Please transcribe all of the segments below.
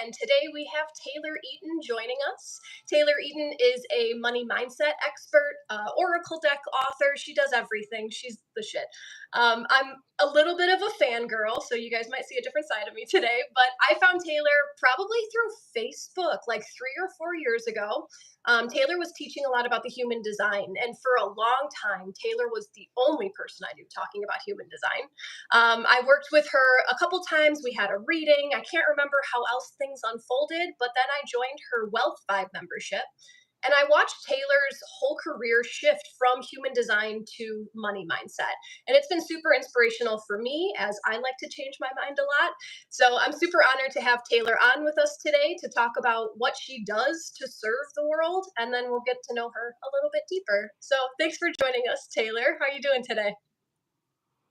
and today we have Taylor Eaton joining us. Taylor Eaton is a money mindset expert, Oracle deck author. She does everything. She's the shit. I'm a little bit of a fangirl, so you guys might see a different side of me today, but I found Taylor probably through Facebook like 3 or 4 years ago. Taylor was teaching a lot about the human design, and for a long time, Taylor was the only person I knew talking about human design. I worked with her a couple times. We had a reading. I can't remember how else things unfolded, but then I joined her Wealth Vibe membership. And I watched Taylor's whole career shift from human design to money mindset. And it's been super inspirational for me as I like to change my mind a lot. So I'm super honored to have Taylor on with us today to talk about what she does to serve the world. And then we'll get to know her a little bit deeper. So thanks for joining us, Taylor. How are you doing today?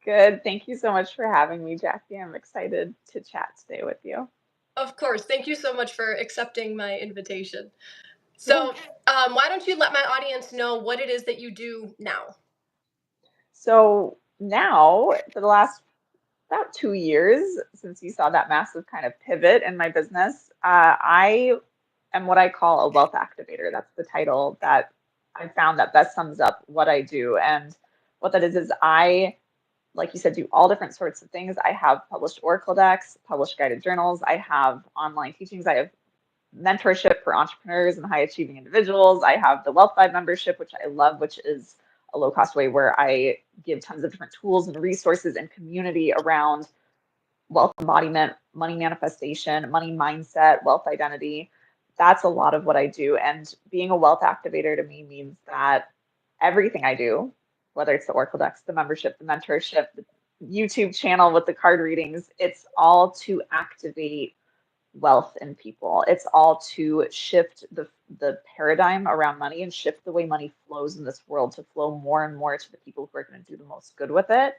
Good. Thank you so much for having me, Jackie. I'm excited to chat today with you. Of course. Thank you so much for accepting my invitation. Yeah. So, why don't you let my audience know what it is that you do now? So now, for the last about 2 years, since you saw that massive kind of pivot in my business, I am what I call a wealth activator. That's the title that I found that best sums up what I do. And what that is I, like you said, do all different sorts of things. I have published Oracle decks, published guided journals. I have online teachings. I have mentorship for entrepreneurs and high achieving individuals. I have the Wealth Vibe membership, which I love, which is a low cost way where I give tons of different tools and resources and community around wealth embodiment, money manifestation, money mindset, wealth identity. That's a lot of what I do. And being a wealth activator to me means that everything I do, whether it's the Oracle decks, the membership, the mentorship, the YouTube channel with the card readings, it's all to activate wealth in people. It's all to shift the paradigm around money and shift the way money flows in this world to flow more and more to the people who are going to do the most good with it,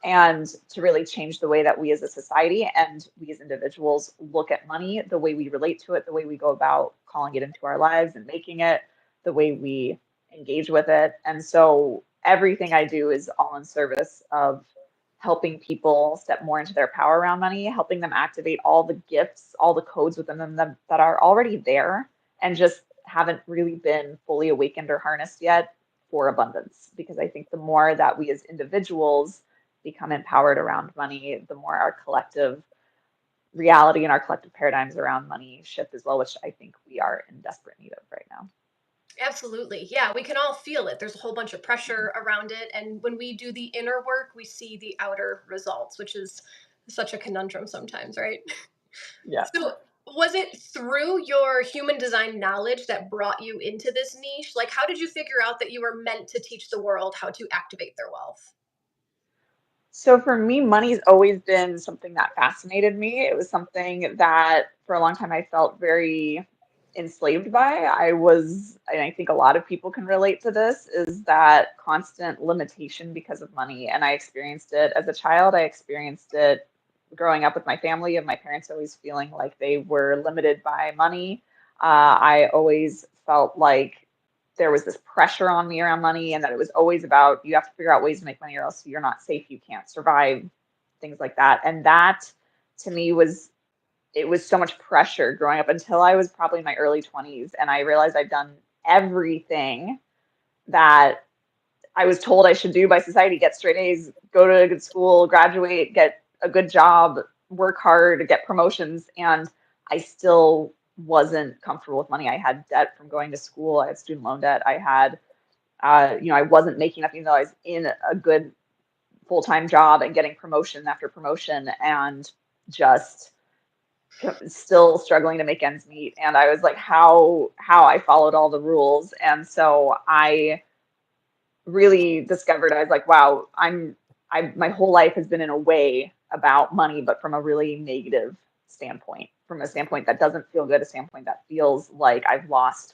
and to really change the way that we as a society and we as individuals look at money, the way we relate to it, the way we go about calling it into our lives and making it, the way we engage with it. And so everything I do is all in service of helping people step more into their power around money, helping them activate all the gifts, all the codes within them that are already there and just haven't really been fully awakened or harnessed yet for abundance. Because I think the more that we as individuals become empowered around money, the more our collective reality and our collective paradigms around money shift as well, which I think we are in desperate need of right now. Absolutely. Yeah, we can all feel it. There's a whole bunch of pressure around it. And when we do the inner work, we see the outer results, which is such a conundrum sometimes, right? Yeah. So, was it through your human design knowledge that brought you into this niche? Like, how did you figure out that you were meant to teach the world how to activate their wealth? So for me, money's always been something that fascinated me. It was something that for a long time I felt very enslaved by. And I think a lot of people can relate to this, is that constant limitation because of money. And I experienced it as a child. I experienced it growing up with my family, and my parents always feeling like they were limited by money. I always felt like there was this pressure on me around money, and that it was always about you have to figure out ways to make money or else you're not safe, you can't survive, things like that. And that to me was, it was so much pressure growing up until I was probably in my early 20s, and I realized I'd done everything that I was told I should do by society: get straight A's, go to a good school, graduate, get a good job, work hard, get promotions. And I still wasn't comfortable with money. I had debt from going to school. I had student loan debt. I had, I wasn't making enough, even though I was in a good full-time job and getting promotion after promotion, and just still struggling to make ends meet. And I was like, how I followed all the rules. And so I really discovered, I was like, wow, my whole life has been in a way about money, but from a really negative standpoint, from a standpoint that doesn't feel good, a standpoint that feels like I've lost,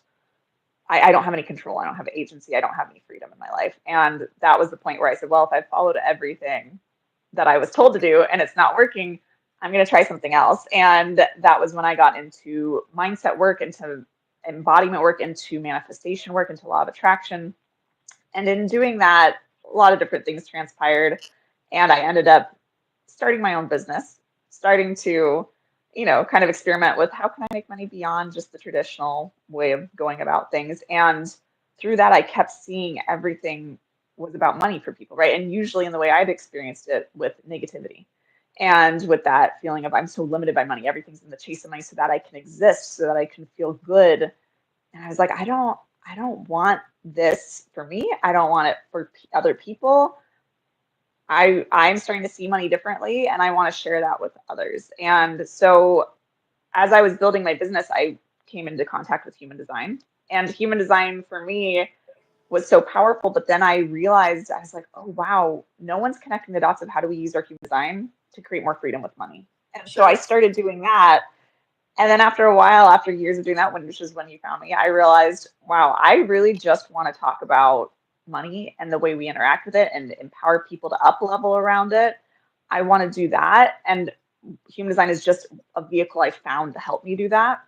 I don't have any control, I don't have agency, I don't have any freedom in my life. And that was the point where I said, well, if I followed everything that I was told to do and it's not working, I'm going to try something else. And that was when I got into mindset work, into embodiment work, into manifestation work, into law of attraction. And in doing that, a lot of different things transpired. And I ended up starting my own business, starting to kind of experiment with how can I make money beyond just the traditional way of going about things. And through that, I kept seeing everything was about money for people, right? And usually in the way I'd experienced it with negativity and with that feeling of I'm so limited by money, everything's in the chase of money so that I can exist, so that I can feel good. And I was like, I don't want this for me. I don't want it for other people. I'm starting to see money differently and I want to share that with others. And so as I was building my business, I came into contact with human design. And human design for me was so powerful. But then I realized, I was like, oh, wow, no one's connecting the dots of how do we use our human design to create more freedom with money. And so I Sure. started doing that. And then after a while, after years of doing that, which is when you found me, I realized, wow, I really just want to talk about money and the way we interact with it and empower people to up level around it. I want to do that. And human design is just a vehicle I found to help me do that.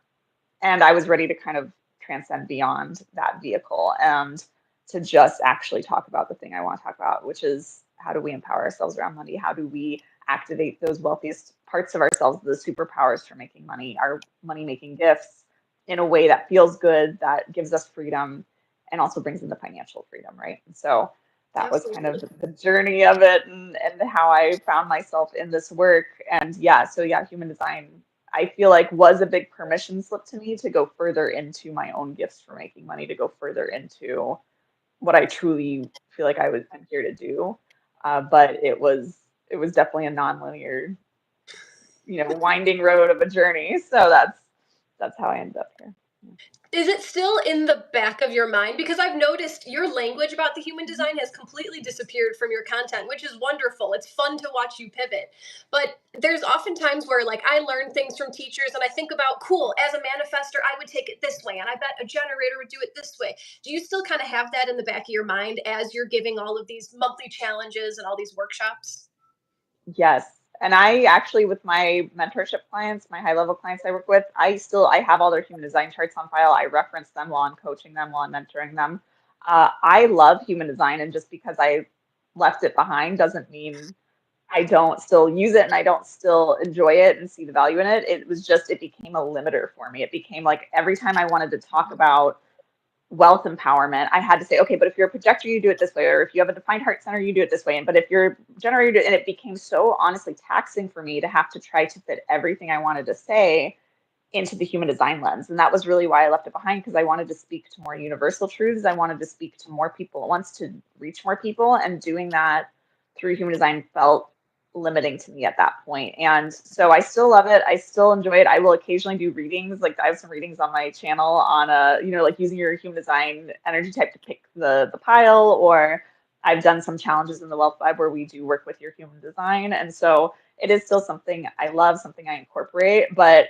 And I was ready to kind of transcend beyond that vehicle and to just actually talk about the thing I want to talk about, which is how do we empower ourselves around money? How do we activate those wealthiest parts of ourselves, the superpowers for making money, our money making gifts in a way that feels good, that gives us freedom, and also brings in the financial freedom, right? And so that was kind of Absolutely. the journey of it and how I found myself in this work. And yeah, so yeah, human design I feel like was a big permission slip to me to go further into my own gifts for making money, to go further into what I truly feel like I'm here to do. But it was definitely a nonlinear, winding road of a journey. So that's how I ended up here. Is it still in the back of your mind? Because I've noticed your language about the human Mhm. design has completely disappeared from your content, which is wonderful. It's fun to watch you pivot. But there's often times where, like, I learn things from teachers and I think about, cool, as a manifester, I would take it this way. And I bet a generator would do it this way. Do you still kind of have that in the back of your mind as you're giving all of these monthly challenges and all these workshops? Yes. And I actually, with my mentorship clients, my high level clients I work with, I have all their human design charts on file. I reference them while I'm coaching them, while I'm mentoring them. I love human design, and just because I left it behind doesn't mean I don't still use it and I don't still enjoy it and see the value in it. It became a limiter for me. It became like every time I wanted to talk about wealth empowerment, I had to say, okay, but if you're a projector, you do it this way, or if you have a defined heart center, you do it this way. But if you're a generator, and it became so honestly taxing for me to have to try to fit everything I wanted to say into the human design lens. And that was really why I left it behind, because I wanted to speak to more universal truths. I wanted to speak to more people at once, to reach more people. And doing that through human design felt limiting to me at that point. And so I still love it. I still enjoy it. I will occasionally do readings. Like I have some readings on my channel on like using your human design energy type to pick the pile, or I've done some challenges in the Wealth Vibe where we do work with your human design. And so it is still something I love, something I incorporate, but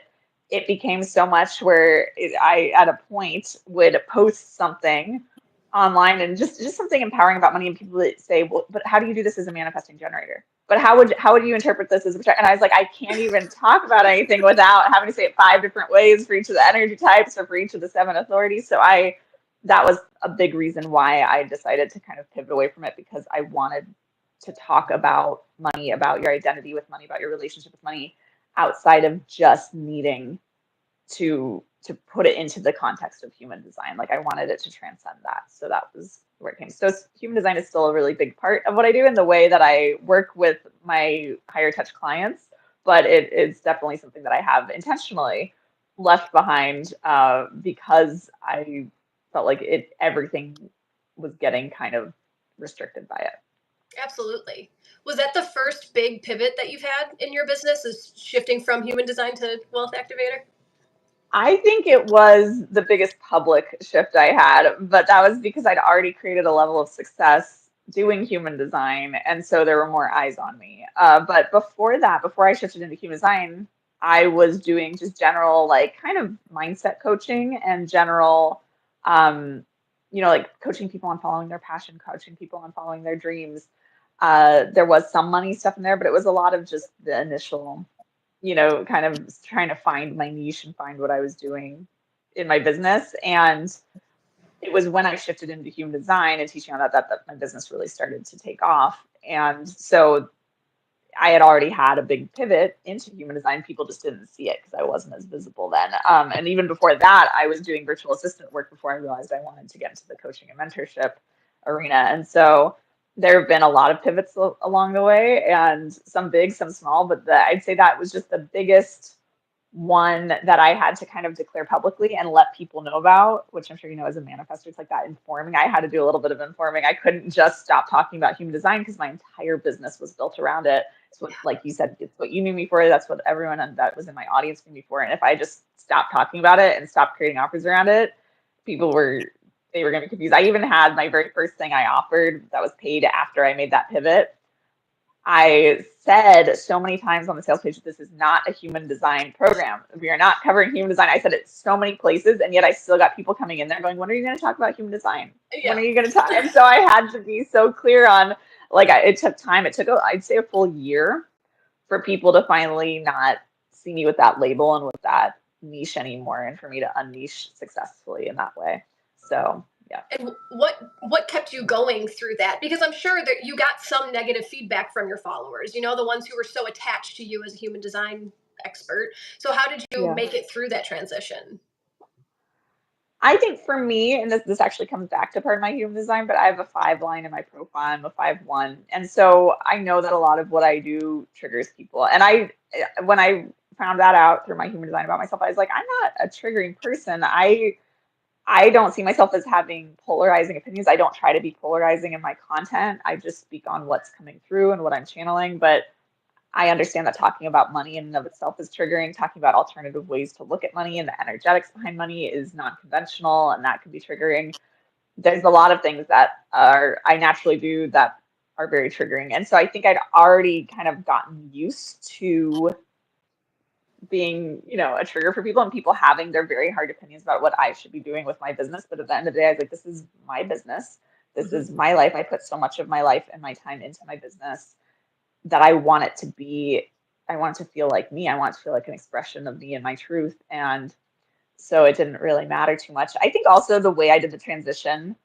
it became so much where I, at a point, would post something online and just something empowering about money, and people would say, well, but how do you do this as a manifesting generator? But how would you interpret this as a projector? And I was like, I can't even talk about anything without having to say it 5 different ways for each of the energy types or for each of the 7 authorities. So that was a big reason why I decided to kind of pivot away from it, because I wanted to talk about money, about your identity with money, about your relationship with money, outside of just needing to put it into the context of human design. Like I wanted it to transcend that. So that was where it came. So human design is still a really big part of what I do in the way that I work with my higher touch clients, but it is definitely something that I have intentionally left behind because I felt like everything was getting kind of restricted by it. Absolutely. Was that the first big pivot that you've had in your business, is shifting from human design to Wealth Activator? I think it was the biggest public shift I had, but that was because I'd already created a level of success doing human design, and so there were more eyes on me. But before that, before I shifted into human design, I was doing just general, like, kind of mindset coaching and general, um, like coaching people on following their passion, coaching people on following their dreams. There was some money stuff in there, but it was a lot of just the initial kind of trying to find my niche and find what I was doing in my business. And it was when I shifted into human design and teaching on that my business really started to take off. And so I had already had a big pivot into human design. People just didn't see it because I wasn't as visible then. And even before that, I was doing virtual assistant work before I realized I wanted to get into the coaching and mentorship arena. And so there have been a lot of pivots along the way, and some big, some small, but I'd say that was just the biggest one that I had to kind of declare publicly and let people know about, which I'm sure you know as a manifestor, it's like that informing. I had to do a little bit of informing. I couldn't just stop talking about human design because my entire business was built around it. It's what, like you said, it's what you knew me for. That's what everyone that was in my audience knew me for. And if I just stopped talking about it and stopped creating offers around it, people were they were going to be confused. I even had my very first thing I offered that was paid after I made that pivot. I said so many times on the sales page, this is not a human design program. We are not covering human design. I said it so many places, and yet I still got people coming in there going, when are you going to talk about human design? When Yeah. are you going to talk? And so I had to be so clear on, like, it took time. It took, I'd say, a full year for people to finally not see me with that label and with that niche anymore, and for me to unniche successfully in that way. So, yeah. And what kept you going through that? Because I'm sure that you got some negative feedback from your followers, you know, the ones who were so attached to you as a human design expert. So how did you Yeah. make it through that transition? I think for me, and this actually comes back to part of my human design, but I have a 5 line in my profile. I'm a 5/1. And so I know that a lot of what I do triggers people. And when I found that out through my human design about myself, I was like, I'm not a triggering person. I don't see myself as having polarizing opinions. I don't try to be polarizing in my content. I just speak on what's coming through and what I'm channeling. But I understand that talking about money in and of itself is triggering. Talking about alternative ways to look at money and the energetics behind money is non-conventional, and that can be triggering. There's a lot of things that I naturally do that are very triggering. And so I think I'd already kind of gotten used to being, a trigger for people and people having their very hard opinions about what I should be doing with my business. But at the end of the day, I was like, this is my business. This is my life. I put so much of my life and my time into my business that I want it to be, I want it to feel like me. I want it to feel like an expression of me and my truth. And so it didn't really matter too much. I think also the way I did the transition,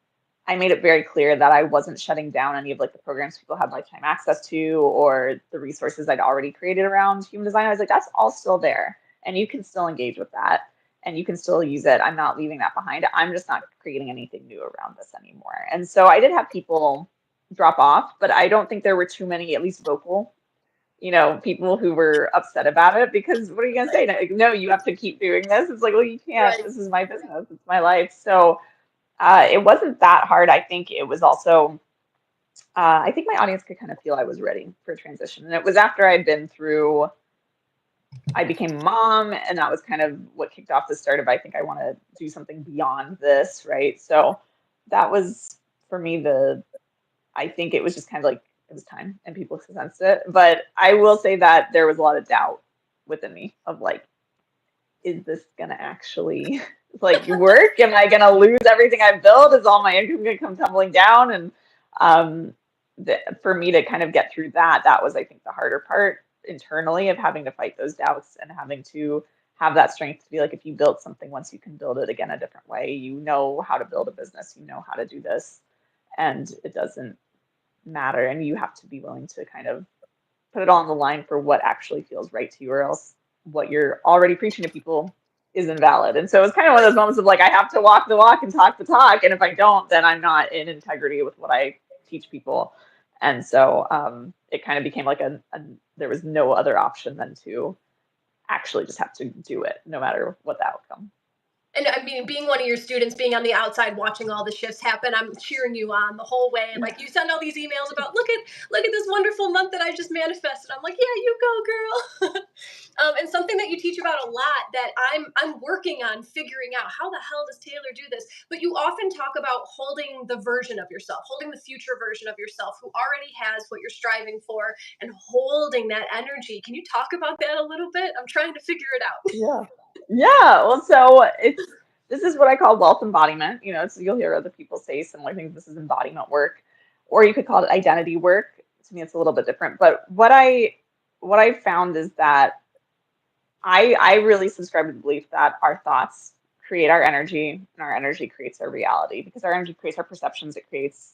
I made it very clear that I wasn't shutting down any of like the programs people had lifetime access to or the resources I'd already created around human design. I was like, that's all still there. And you can still engage with that and you can still use it. I'm not leaving that behind. I'm just not creating anything new around this anymore. And so I did have people drop off, but I don't think there were too many, at least vocal, people who were upset about it because what are you going to say? No, you have to keep doing this. It's like, well, you can't. Right. This is my business. It's my life. So it wasn't that hard. I think it was also, I think my audience could kind of feel I was ready for a transition. And it was after I'd been through, I became a mom, and that was kind of what kicked off the start of, I think I want to do something beyond this, right? So that was for me I think it was just kind of like it was time and people sensed it. But I will say that there was a lot of doubt within me of like, is this gonna actually like work? Am I gonna lose everything I've built? Is all my income gonna come tumbling down? And um, for me to kind of get through that, that was I think the harder part internally of having to fight those doubts and having to have that strength to be like, if you build something once, you can build it again a different way. You know how to build a business. You know how to do this, and it doesn't matter. And you have to be willing to kind of put it all on the line for what actually feels right to you, or else what you're already preaching to people is invalid. And so it was kind of one of those moments of like, I have to walk the walk and talk the talk. And if I don't, then I'm not in integrity with what I teach people. And so it kind of became like there was no other option than to actually just have to do it, no matter what the outcome. And I mean, being one of your students, being on the outside watching all the shifts happen, I'm cheering you on the whole way. Like you send all these emails about, look at this wonderful month that I just manifested. I'm like, yeah, you go, girl. And something that you teach about a lot that I'm working on figuring out, how the hell does Taylor do this? But you often talk about holding the version of yourself, holding the future version of yourself who already has what you're striving for, and holding that energy. Can you talk about that a little bit? I'm trying to figure it out. Yeah. Yeah. Well, so this is what I call wealth embodiment. So you'll hear other people say similar things. This is embodiment work, or you could call it identity work. To me, it's a little bit different. But what I found is that I really subscribe to the belief that our thoughts create our energy, and our energy creates our reality, because our energy creates our perceptions. It creates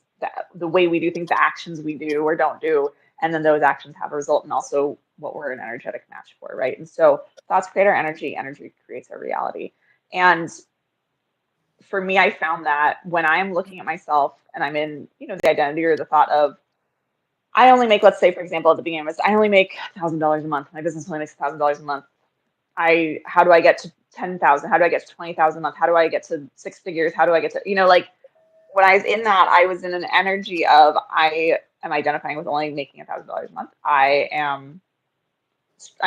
the way we do things, the actions we do or don't do, And then those actions have a result and also what we're an energetic match for, right? And so thoughts create our energy, energy creates our reality. And for me, I found that when I'm looking at myself and I'm in, the identity or the thought of, I only make, let's say, for example, at the beginning of this, I only make $1,000 a month. My business only makes $1,000 a month. How do I get to 10,000? How do I get to 20,000 a month? How do I get to six figures? How do I get to, like when I was in that, I was in an energy of I am identifying with only making $1,000 a month. I'm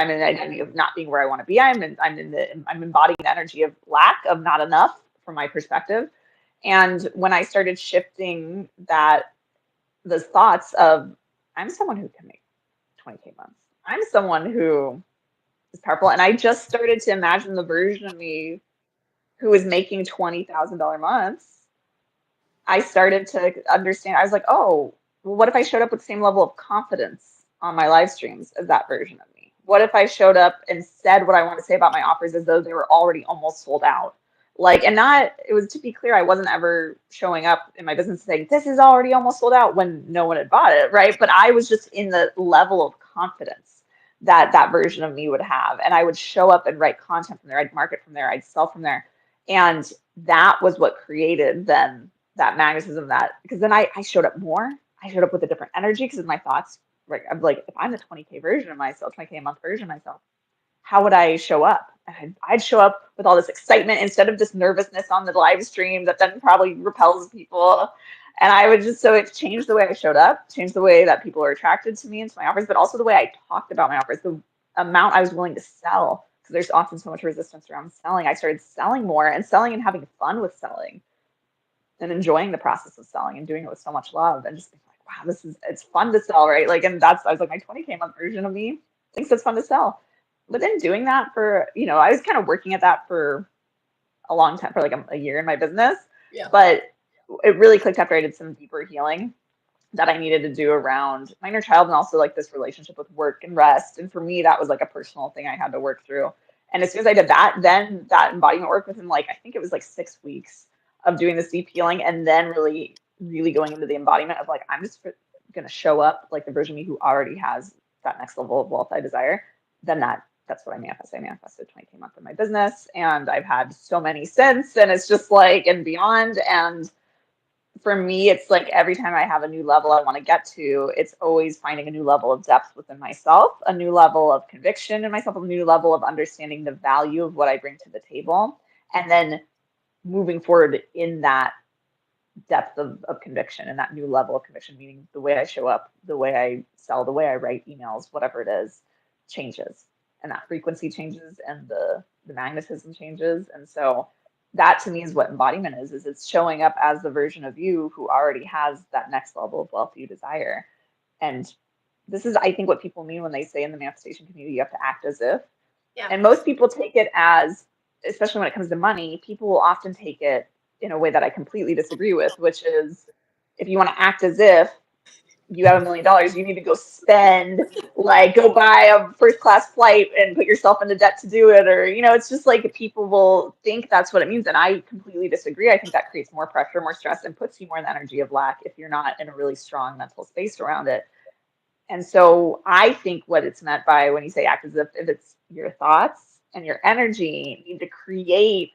in an identity of not being where I want to be. I'm embodying the energy of lack, of not enough from my perspective. And when I started shifting those thoughts of I'm someone who can make 20K months. I'm someone who is powerful. And I just started to imagine the version of me who is making $20,000 months. I started to understand. I was like, oh, well, what if I showed up with the same level of confidence on my live streams as that version of me? What if I showed up and said what I want to say about my offers as though they were already almost sold out? Like, and not, it was to be clear, I wasn't ever showing up in my business saying, this is already almost sold out when no one had bought it, right? But I was just in the level of confidence that that version of me would have. And I would show up and write content from there. I'd market from there. I'd sell from there. And that was what created then that magnetism that because then I showed up more. I showed up with a different energy because of my thoughts. Right. I'm like, if I'm the 20K version of myself, 20K a month version of myself, how would I show up? And I'd show up with all this excitement instead of just nervousness on the live stream that then probably repels people. And I would just, so it changed the way I showed up, changed the way that people were attracted to me and to my offers, but also the way I talked about my offers, the amount I was willing to sell. Because there's often so much resistance around selling. I started selling more and selling and having fun with selling and enjoying the process of selling and doing it with so much love and just being like, wow, it's fun to sell, right? Like, and I was like, my 20K month version of me thinks it's fun to sell. But then doing that for, I was kind of working at that for a long time, for like a year in my business. Yeah. But it really clicked after I did some deeper healing that I needed to do around my inner child and also like this relationship with work and rest. And for me, that was like a personal thing I had to work through. And as soon as I did that, then that embodiment work within like, I think it was like 6 weeks of doing this deep healing and then really, really going into the embodiment of like, I'm just going to show up like the version of me who already has that next level of wealth I desire. Then that's what I manifest. I manifested 20K a month in my business and I've had so many since and it's just like, and beyond. And for me, it's like every time I have a new level I want to get to, it's always finding a new level of depth within myself, a new level of conviction in myself, a new level of understanding the value of what I bring to the table, and then moving forward in that depth of conviction and that new level of conviction, meaning the way I show up, the way I sell, the way I write emails, whatever it is, changes. And that frequency changes and the magnetism changes. And so that to me is what embodiment is it's showing up as the version of you who already has that next level of wealth you desire. And this is, I think, what people mean when they say in the manifestation community, you have to act as if. Yeah. And most people take it as, especially when it comes to money, people will often take it in a way that I completely disagree with, which is if you want to act as if you have $1 million, you need to go spend, like go buy a first class flight and put yourself into debt to do it. Or, it's just like people will think that's what it means. And I completely disagree. I think that creates more pressure, more stress, and puts you more in the energy of lack if you're not in a really strong mental space around it. And so I think what it's meant by when you say act as if it's your thoughts and your energy need to create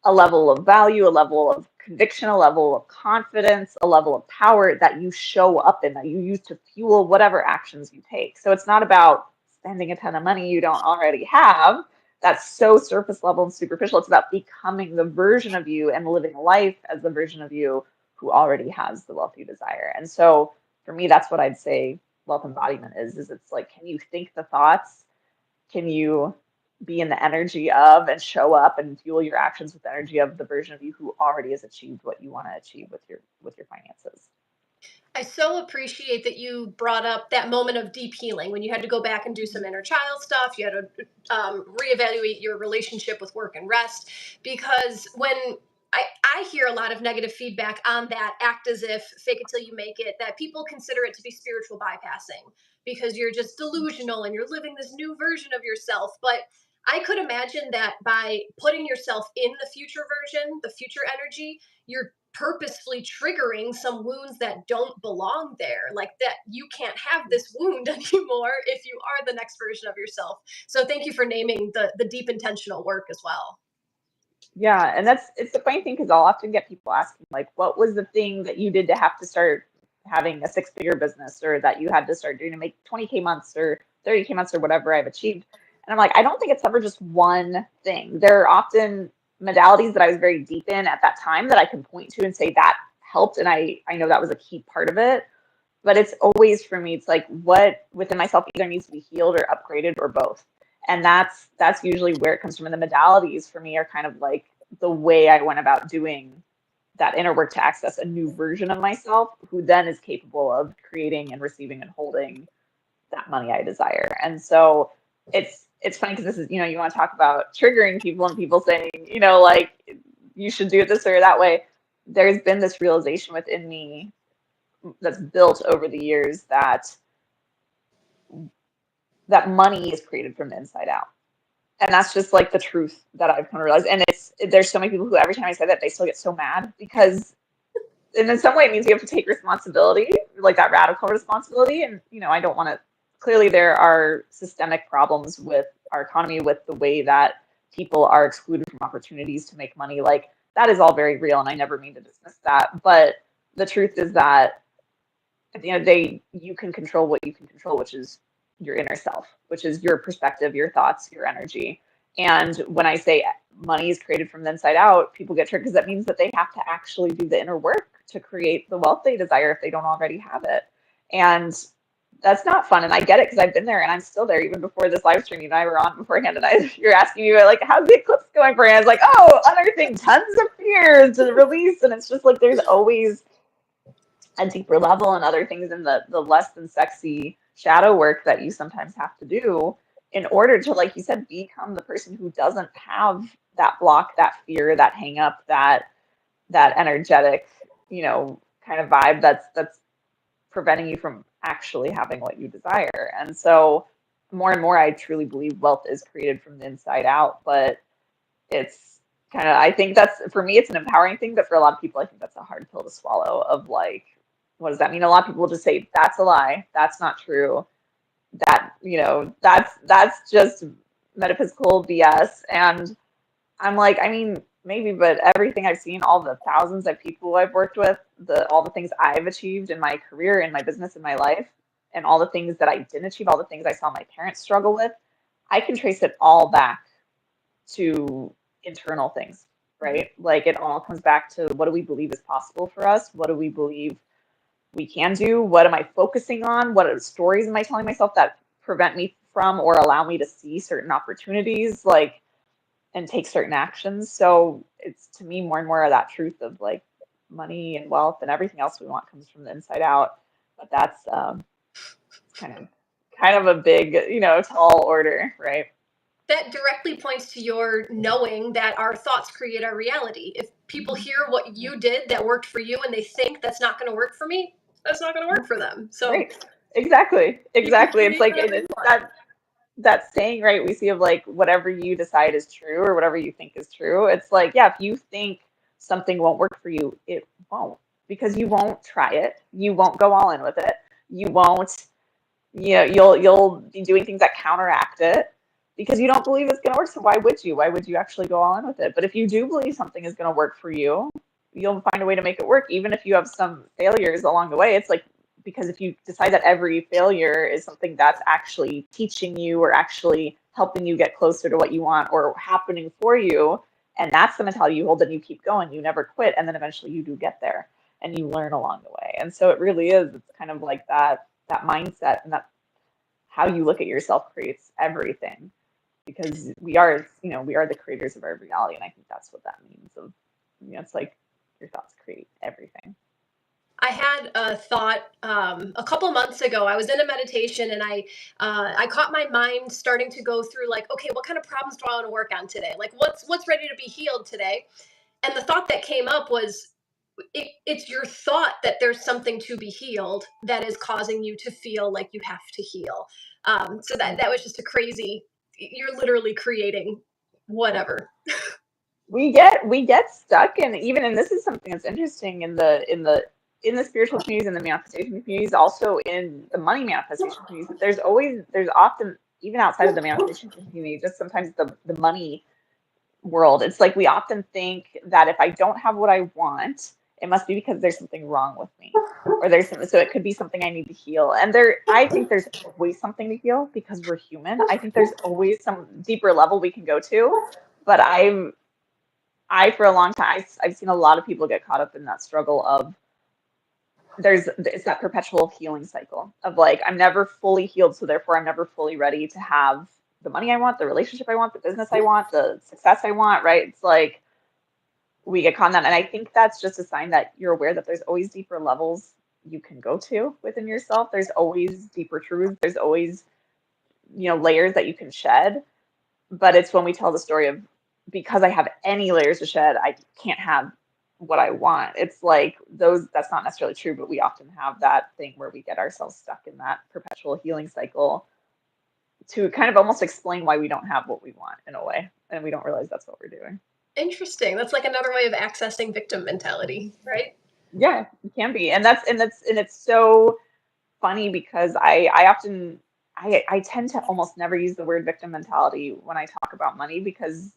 a level of value, a level of conviction, a level of confidence, a level of power that you show up in, that you use to fuel whatever actions you take. So it's not about spending a ton of money you don't already have. That's so surface level and superficial. It's about becoming the version of you and living life as the version of you who already has the wealth you desire. And so for me, that's what I'd say wealth embodiment is it's like, can you think the thoughts? Can you be in the energy of and show up and fuel your actions with the energy of the version of you who already has achieved what you want to achieve with your finances? I so appreciate that you brought up that moment of deep healing when you had to go back and do some inner child stuff. You had to reevaluate your relationship with work and rest. Because when I hear a lot of negative feedback on that act as if, fake it till you make it, that people consider it to be spiritual bypassing because you're just delusional and you're living this new version of yourself. But I could imagine that by putting yourself in the future version, the future energy, you're purposefully triggering some wounds that don't belong there. Like that you can't have this wound anymore if you are the next version of yourself. So thank you for naming the deep intentional work as well. Yeah, and it's the funny thing because I'll often get people asking like, what was the thing that you did to have to start having a six-figure business, or that you had to start doing to make 20K months or 30K months or whatever I've achieved? And I'm like, I don't think it's ever just one thing. There are often modalities that I was very deep in at that time that I can point to and say that helped, and I know that was a key part of it. But it's always for me, it's like what within myself either needs to be healed or upgraded or both. And that's usually where it comes from. And the modalities for me are kind of like the way I went about doing that inner work to access a new version of myself who then is capable of creating and receiving and holding that money I desire. And so it's funny because this is, you want to talk about triggering people and people saying, like you should do it this way or that way. There's been this realization within me that's built over the years that money is created from the inside out. And that's just like the truth that I've come to realize. And there's so many people who every time I say that they still get so mad because and in some way it means you have to take responsibility, like that radical responsibility. And I don't want to clearly there are systemic problems with our economy, with the way that people are excluded from opportunities to make money. Like that is all very real and I never mean to dismiss that. But the truth is that at the end of the day, you can control what you can control, which is your inner self, which is your perspective, your thoughts, your energy. And when I say money is created from the inside out, people get triggered because that means that they have to actually do the inner work to create the wealth they desire if they don't already have it. And that's not fun. And I get it because I've been there and I'm still there even before this live stream. You and I were on beforehand and you're asking me like, how's the eclipse going for you? I was like, oh, unearthing tons of fears to release. And it's just like, there's always a deeper level and other things in the less than sexy shadow work that you sometimes have to do in order to, like you said, become the person who doesn't have that block, that fear, that hang up, that energetic, kind of vibe that's preventing you from actually having what you desire. And so more and more I truly believe wealth is created from the inside out, but it's kind of, I think that's for me it's an empowering thing, but for a lot of people I think that's a hard pill to swallow of like, what does that mean? A lot of people will just say that's a lie, that's not true, that that's just metaphysical BS. And I'm like, I mean, maybe, but everything I've seen, all the thousands of people I've worked with, all the things I've achieved in my career, in my business, in my life, and all the things that I didn't achieve, all the things I saw my parents struggle with, I can trace it all back to internal things, right? Like it all comes back to what do we believe is possible for us? What do we believe we can do? What am I focusing on? What stories am I telling myself that prevent me from or allow me to see certain opportunities, like, and take certain actions? So it's to me more and more of that truth of like money and wealth and everything else we want comes from the inside out. But that's kind of a big, tall order, right? That directly points to your knowing that our thoughts create our reality. If people Mhm. hear what you did that worked for you and they think that's not going to work for me, that's not going to work for them. So Right. Exactly. you can Exactly. It's create like, and whatever you it's want. that saying, right? We see of like whatever you decide is true or whatever you think is true. It's like, yeah, if you think something won't work for you, it won't because you won't try it. You won't go all in with it. You won't, you'll be doing things that counteract it because you don't believe it's going to work. So why would you? Why would you actually go all in with it? But if you do believe something is going to work for you, you'll find a way to make it work, even if you have some failures along the way. It's like, because if you decide that every failure is something that's actually teaching you or actually helping you get closer to what you want or happening for you, and that's the mentality you hold, then you keep going, you never quit, and then eventually you do get there and you learn along the way. And so it really is, it's kind of like that mindset, and that how you look at yourself creates everything, because we are the creators of our reality. And I think that's what that means of, it's like your thoughts create everything. I had a thought a couple months ago. I was in a meditation and I caught my mind starting to go through like, okay, what kind of problems do I want to work on today? Like, what's ready to be healed today? And the thought that came up was it's your thought that there's something to be healed that is causing you to feel like you have to heal. So that was just a crazy. you're literally creating whatever. We get stuck, and this is something that's interesting in the spiritual communities and the manifestation communities, also in the money manifestation communities, that there's often, even outside of the manifestation community, just sometimes the money world, it's like we often think that if I don't have what I want, it must be because there's something wrong with me, or there's something, so it could be something I need to heal. And I think there's always something to heal because we're human. I think there's always some deeper level we can go to, but I for a long time, I've seen a lot of people get caught up in that struggle of it's that perpetual healing cycle of like, I'm never fully healed, so therefore I'm never fully ready to have the money I want, the relationship I want, the business I want, the success I want, right? It's like we get caught in that. And I think that's just a sign that you're aware that there's always deeper levels you can go to within yourself. There's always deeper truths. There's always, layers that you can shed. But it's when we tell the story of, because I have any layers to shed, I can't have what I want. It's like that's not necessarily true, but we often have that thing where we get ourselves stuck in that perpetual healing cycle to kind of almost explain why we don't have what we want in a way. And we don't realize that's what we're doing. Interesting. That's like another way of accessing victim mentality, right? Yeah, it can be. And it's so funny because I often I tend to almost never use the word victim mentality when I talk about money, because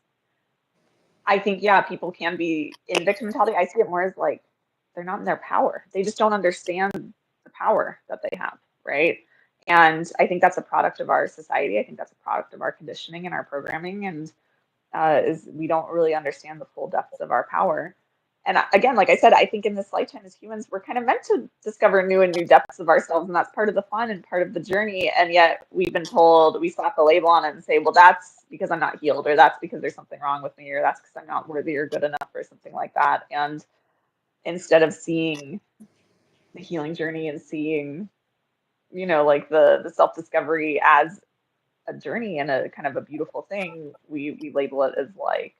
I think, yeah, people can be in victim mentality. I see it more as like they're not in their power. They just don't understand the power that they have, right? And I think that's a product of our society. I think that's a product of our conditioning and our programming, and is we don't really understand the full depths of our power. And again, like I said, I think in this lifetime as humans, we're kind of meant to discover new and new depths of ourselves, and that's part of the fun and part of the journey. And yet we've been told, we slap a label on it and say, well, that's because I'm not healed, or that's because there's something wrong with me, or that's because I'm not worthy or good enough, or something like that. And instead of seeing the healing journey and seeing, like the self-discovery as a journey and a kind of a beautiful thing, we label it as like,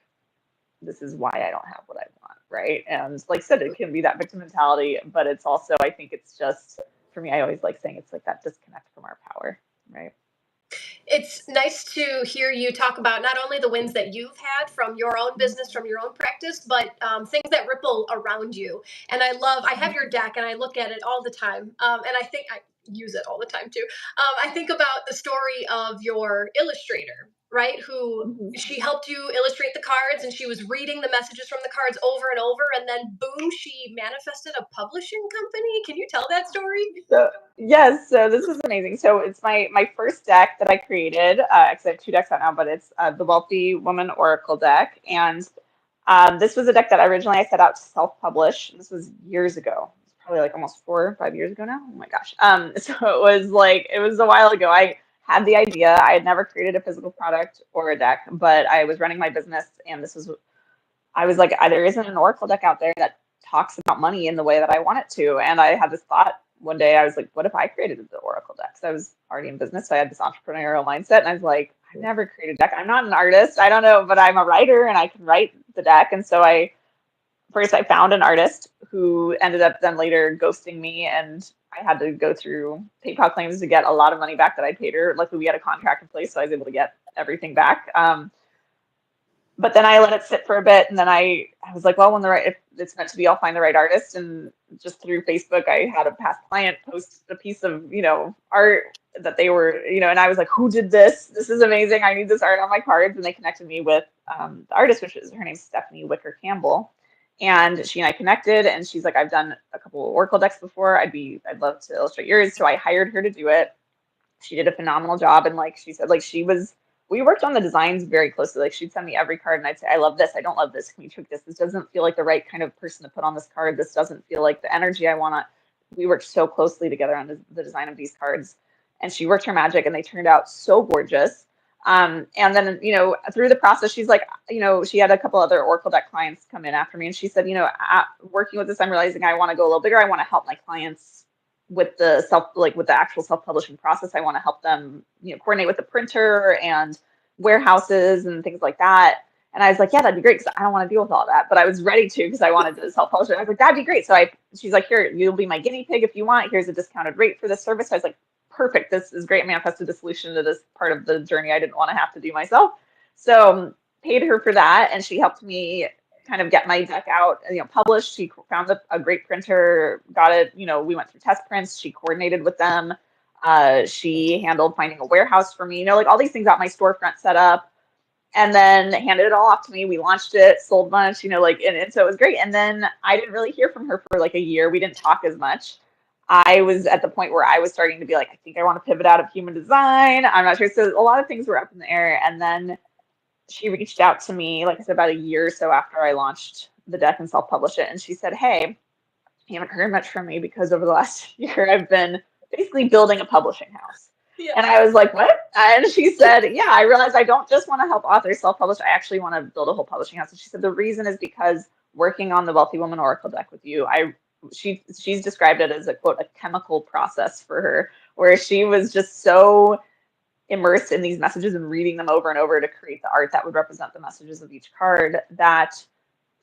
this is why I don't have what I want, right? And like I said, it can be that victim mentality, but it's also, I think it's just, for me, I always like saying it's like that disconnect from our power, right? It's nice to hear you talk about not only the wins that you've had from your own business, from your own practice, but things that ripple around you. And I have your deck and I look at it all the time. And I think I use it all the time too. I think about the story of your illustrator, right? Who Mm-hmm. she helped you illustrate the cards and she was reading the messages from the cards over and over. And then boom, she manifested a publishing company. Can you tell that story? So yes, so this is amazing. So it's my first deck that I created. Actually, I have two decks out now, but it's the Wealthy Woman Oracle deck, and this was a deck that originally I set out to self-publish. This was years ago. It's probably like almost 4 or 5 years ago now. Oh my gosh. So it was a while ago. I had the idea. I had never created a physical product or a deck, but I was running my business, and I was like, there isn't an Oracle deck out there that talks about money in the way that I want it to. And I had this thought one day. I was like, what if I created the Oracle deck? So I was already in business, so I had this entrepreneurial mindset, and I was like, I've never created a deck. I'm not an artist. I don't know, but I'm a writer and I can write the deck. And so I found an artist who ended up then later ghosting me, and I had to go through PayPal claims to get a lot of money back that I paid her. Luckily, we had a contract in place, so I was able to get everything back. But then I let it sit for a bit, and then I was like, well, if it's meant to be, I'll find the right artist. And just through Facebook, I had a past client post a piece of, art that they were, and I was like, who did this? This is amazing. I need this art on my cards. And they connected me with the artist, her name's Stephanie Wicker Campbell. And she and I connected, and she's like, I've done a couple of Oracle decks before. I'd love to illustrate yours. So I hired her to do it. She did a phenomenal job. And like she said, we worked on the designs very closely. Like she'd send me every card and I'd say, I love this. I don't love this. Can we tweak this? This doesn't feel like the right kind of person to put on this card. This doesn't feel like the energy I want to. We worked so closely together on the design of these cards, and she worked her magic, and they turned out so gorgeous. And then, through the process, she's like, she had a couple other Oracle deck clients come in after me, and she said, working with this, I'm realizing I want to go a little bigger. I want to help my clients with with the actual self-publishing process. I want to help them, coordinate with the printer and warehouses and things like that. And I was like, yeah, that'd be great, because I don't want to deal with all that. But I was ready to, because I wanted to self-publish it. I was like, that'd be great. So she's like, here, you'll be my guinea pig if you want. Here's a discounted rate for this service. I was like, perfect. This is great. Manifested a solution to this part of the journey I didn't want to have to do myself. So paid her for that, and she helped me kind of get my deck out, published. She found a great printer, got it. We went through test prints. She coordinated with them. She handled finding a warehouse for me. Like all these things, got my storefront set up, and then handed it all off to me. We launched it, sold a bunch, and so it was great. And then I didn't really hear from her for like a year. We didn't talk as much. I was at the point where I was starting to be like, I think I want to pivot out of human design. I'm not sure. So a lot of things were up in the air. And then she reached out to me, like I said, about a year or so after I launched the deck and self-published it. And she said, hey, you haven't heard much from me because over the last year, I've been basically building a publishing house. Yeah. And I was like, what? And she said, yeah, I realized I don't just want to help authors self-publish. I actually want to build a whole publishing house. And she said, the reason is because working on the Wealthy Woman Oracle deck with you, she's described it as a quote, a chemical process for her, where she was just so immersed in these messages and reading them over and over to create the art that would represent the messages of each card, that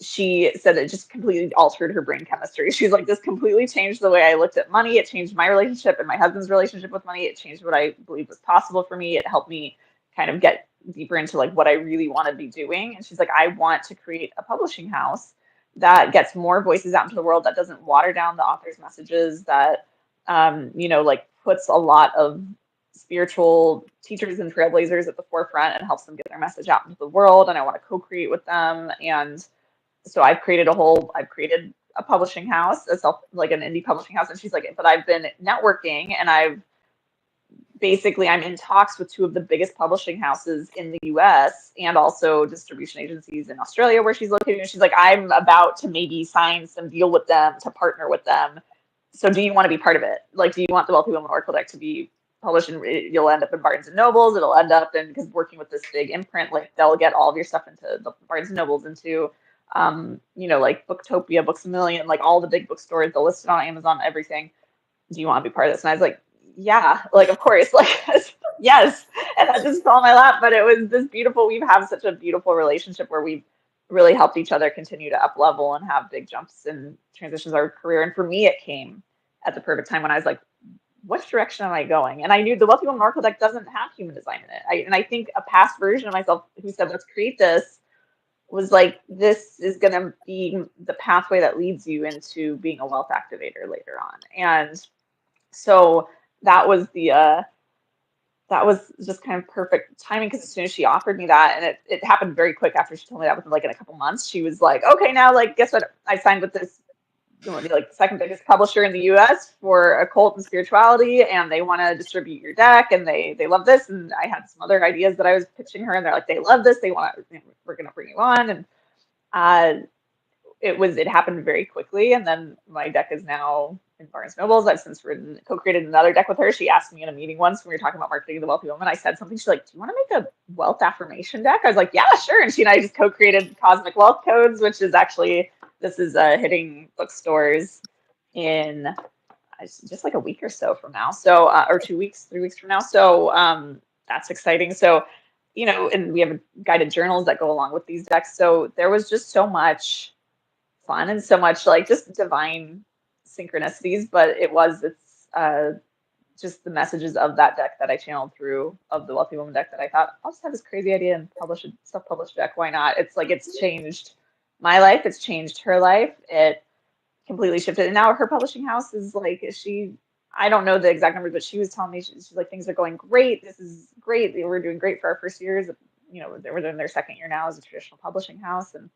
she said it just completely altered her brain chemistry. She's like, this completely changed the way I looked at money. It changed my relationship and my husband's relationship with money. It changed what I believed was possible for me. It helped me kind of get deeper into like what I really want to be doing. And she's like, I want to create a publishing house that gets more voices out into the world, that doesn't water down the author's messages, that like puts a lot of spiritual teachers and trailblazers at the forefront and helps them get their message out into the world. And I want to co-create with them. And so I've created a publishing house, like an indie publishing house. And she's like, but I've been networking, and I'm in talks with two of the biggest publishing houses in the US and also distribution agencies in Australia where she's located. And she's like, I'm about to maybe sign some deal with them to partner with them. So do you want to be part of it? Like, do you want the Wealthy Woman Oracle deck to be published, and you'll end up in Barnes and Nobles? It'll end up in, because working with this big imprint, like they'll get all of your stuff into the Barnes and Nobles, into like Booktopia, Books A Million, like all the big bookstores. They'll list it on Amazon, everything. Do you want to be part of this? And I was like, yeah, like, of course, like, yes. And that just fell in my lap. But it was this beautiful, we have such a beautiful relationship where we've really helped each other continue to up level and have big jumps and transitions in our career. And for me, it came at the perfect time when I was like, which direction am I going? And I knew the Wealthy Woman Oracle deck doesn't have human design in it. And I think a past version of myself who said, let's create this, was like, this is going to be the pathway that leads you into being a wealth activator later on. And so that was that was just kind of perfect timing, because as soon as she offered me that, and it happened very quick after she told me that, within like in a couple months, she was like, okay, now, like, guess what? I signed with this, like the second biggest publisher in the US for occult and spirituality, and they want to distribute your deck, and they love this. And I had some other ideas that I was pitching her, and they're like, they love this, they want to, we're going to bring you on. And it happened very quickly. And then my deck is now in Barnes Nobles. I've since co-created another deck with her. She asked me in a meeting once when we were talking about marketing the Wealthy Woman. I said something. She's like, do you want to make a wealth affirmation deck? I was like, yeah, sure. And she and I just co-created Cosmic Wealth Codes, which is actually, this is hitting bookstores in just like a week or so from now. So, or 2 weeks, 3 weeks from now. So that's exciting. So, and we have guided journals that go along with these decks. So there was just so much fun and so much like just divine synchronicities, but it's just the messages of that deck that I channeled through, of the Wealthy Woman deck, that I thought, I'll just have this crazy idea and publish a self-published deck. Why not? It's like, it's changed my life. It's changed her life. It completely shifted. And now her publishing house is like, I don't know the exact numbers, but she was telling me, she's like, things are going great. This is great. We're doing great for our first years. They're in their second year now as a traditional publishing house. And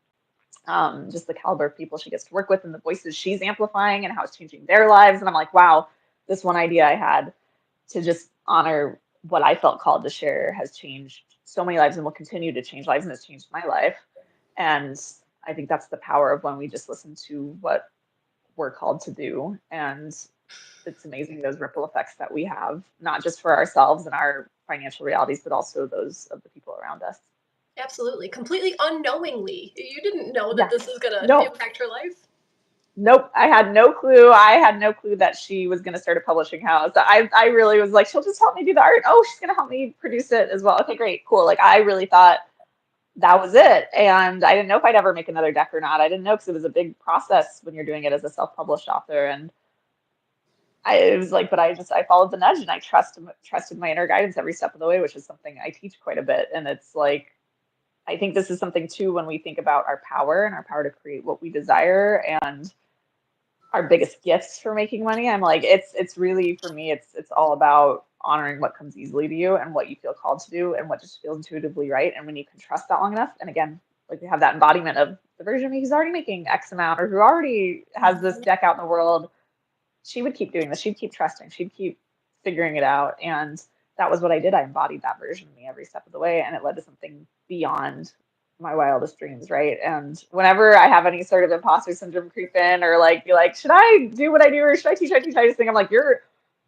just the caliber of people she gets to work with and the voices she's amplifying and how it's changing their lives. And I'm like, wow, this one idea I had to just honor what I felt called to share has changed so many lives and will continue to change lives, and it's changed my life. And I think that's the power of when we just listen to what we're called to do. And it's amazing, those ripple effects that we have, not just for ourselves and our financial realities, but also those of the people around us. Absolutely. Completely unknowingly. You didn't know that this was going to impact her life? Nope. I had no clue. I had no clue that she was going to start a publishing house. I really was like, she'll just help me do the art. Oh, she's going to help me produce it as well. Okay, great. Cool. Like, I really thought that was it. And I didn't know if I'd ever make another deck or not. I didn't know, because it was a big process when you're doing it as a self-published author. And it was like, but I followed the nudge and I trusted my inner guidance every step of the way, which is something I teach quite a bit. And it's like, I think this is something too, when we think about our power and our power to create what we desire and our biggest gifts for making money. I'm like, it's really, for me, it's all about honoring what comes easily to you and what you feel called to do and what just feels intuitively right. And when you can trust that long enough, and again, like we have that embodiment of the version of me who's already making X amount or who already has this deck out in the world, she would keep doing this. She'd keep trusting. She'd keep figuring it out. And that was what I did. I embodied that version of me every step of the way. And it led to something beyond my wildest dreams, right? And whenever I have any sort of imposter syndrome creep in or like be like, should I do what I do or should I teach? I just think I'm like,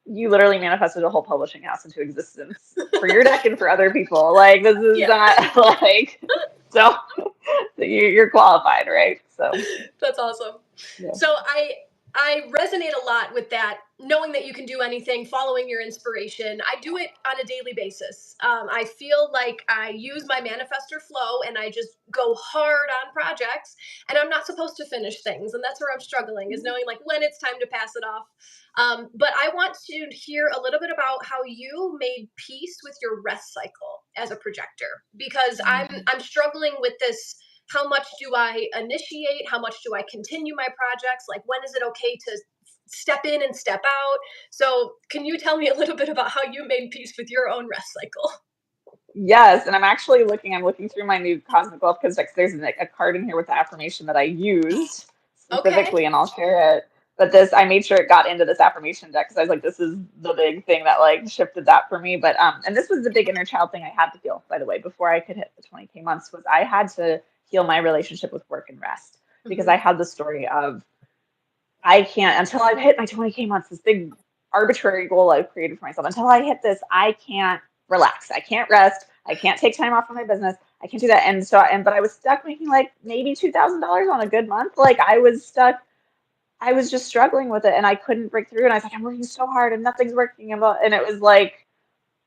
you literally manifested a whole publishing house into existence for your deck and for other people. Like this is Yeah. not like so you're qualified, right? So That's awesome. yeah. So I resonate a lot with that, knowing that you can do anything, following your inspiration. I do it on a daily basis. I feel like I use my manifestor flow and I just go hard on projects, and I'm not supposed to finish things. And that's where I'm struggling, is knowing like when it's time to pass it off. But I want to hear a little bit about how you made peace with your rest cycle as a projector, because I'm struggling with this. How much do I initiate? How much do I continue my projects? Like, when is it okay to step in and step out? So can you tell me a little bit about how you made peace with your own rest cycle? Yes, and I'm looking through my new Cosmic Wealth because there's a card in here with the affirmation that I used Okay. specifically, and I'll share it. But this, I made sure it got into this affirmation deck because I was like, this is the big thing that like shifted that for me. But and this was the big inner child thing I had to heal, by the way, before I could hit the 20K months, was I had to heal my relationship with work and rest because Mm-hmm. I had the story of I can't until I've hit my 20K months, this big arbitrary goal I've created for myself. Until I hit this, I can't relax. I can't rest. I can't take time off from my business. I can't do that. And so, but I was stuck making like maybe $2,000 on a good month. Like I was stuck. I was just struggling with it and I couldn't break through. And I was like, I'm working so hard and nothing's working. And it was like,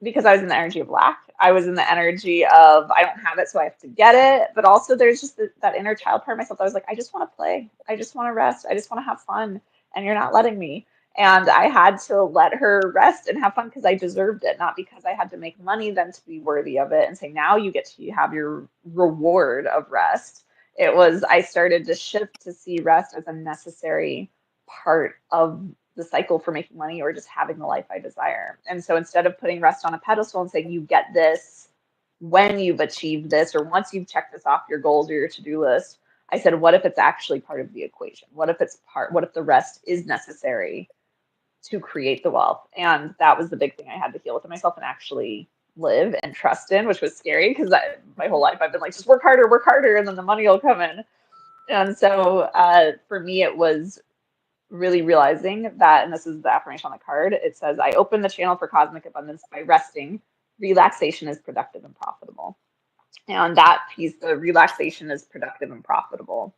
because I was in the energy of lack. I was in the energy of I don't have it, so I have to get it. But also, there's just that inner child part of myself that was like, I just want to play. I just want to rest. I just want to have fun. And you're not letting me. And I had to let her rest and have fun because I deserved it, not because I had to make money then to be worthy of it and say, now you get to have your reward of rest. It was, I started to shift to see rest as a necessary part of the cycle for making money or just having the life I desire. And so instead of putting rest on a pedestal and saying you get this when you've achieved this or once you've checked this off your goals or your to-do list, I said, what if it's actually part of the equation? What if the rest is necessary to create the wealth? And that was the big thing I had to heal within myself and actually live and trust in, which was scary because my whole life I've been like, just work harder, and then the money will come in. And so for me, it was really realizing that, and this is the affirmation on the card, it says, I open the channel for cosmic abundance by resting. Relaxation is productive and profitable. And that piece, the relaxation is productive and profitable,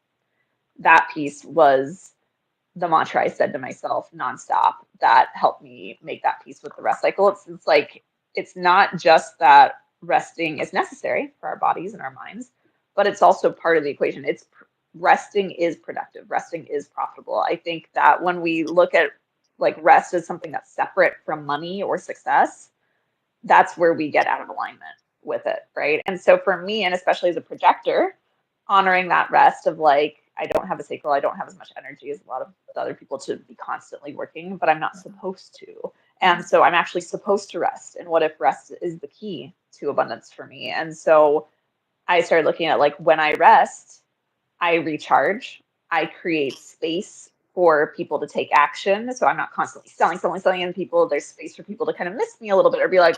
that piece was the mantra I said to myself nonstop that helped me make that peace with the rest cycle. It's like, it's not just that resting is necessary for our bodies and our minds, but it's also part of the equation. Resting is productive. Resting is profitable. I think that when we look at like rest as something that's separate from money or success, that's where we get out of alignment with it, right? And so for me, and especially as a projector, honoring that rest of like, I don't have a sacral, I don't have as much energy as a lot of the other people to be constantly working, but I'm not supposed to. And so I'm actually supposed to rest. And what if rest is the key to abundance for me? And so I started looking at like when I rest, I recharge, I create space for people to take action. So I'm not constantly selling, and people, there's space for people to kind of miss me a little bit or be like,